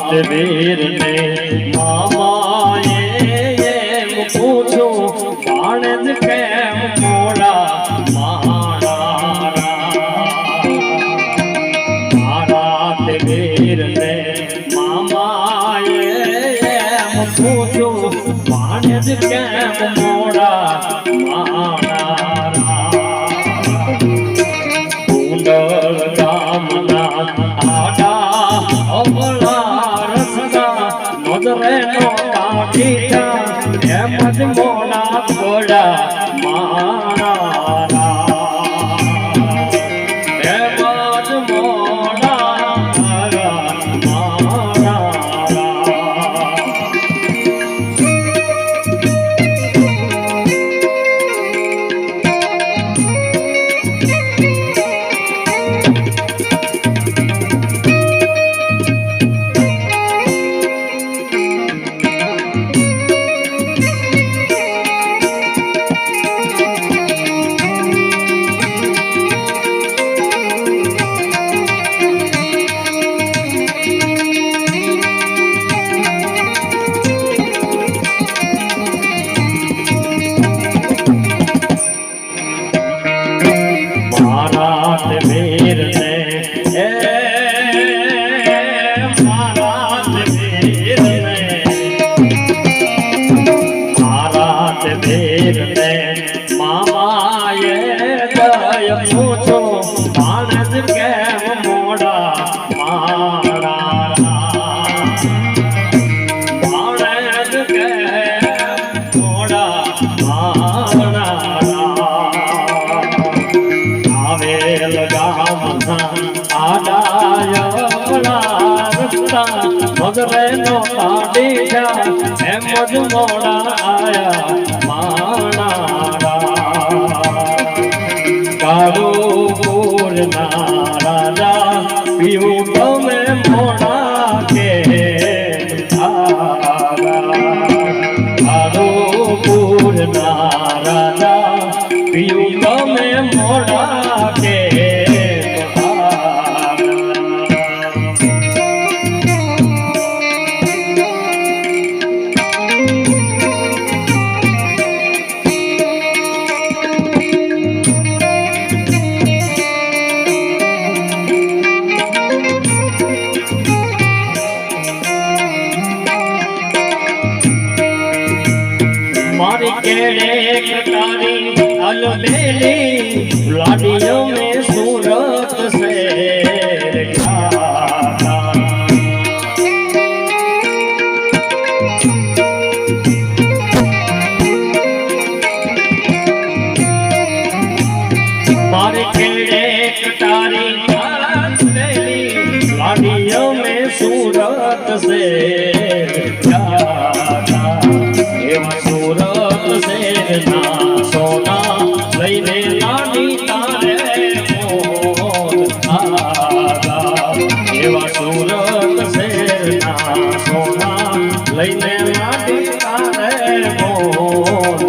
વીર ને મામાએ એમ પૂછું ભાણેજ કેમ મોડા મારા વીર ને મામાએ એમ પૂછું ભાણેજ કેમ મોડા કુંડળ ગામના આડા અમલા રસના મદરે નો કાઢીતા એમ જ મોડા થોડા મારા એમ જ મોડા વીર ને મારા વીર ને મામાએ દય પૂછો ભાણેજ કેમ મોડા ભાણેજ કેમ મોડા આવેલ ગામના આડાય રસ્તા મગરે નો કાઢીજા એમ જ મોડા આયા કાળુપુર ના રાજા પીવું તમે મોડા કે કાળુપુર ના રાજા પીવું તમે મોડા કે मारी केड़े कटारी अलबेली लाडियों में सूरत से मारी केड़े कटारी अलबेली लाडियों में सूरत से सूरत से ना सोना लईने लाडी तारे एवा सूरत से ना सोना लईने लाडी तारे मोर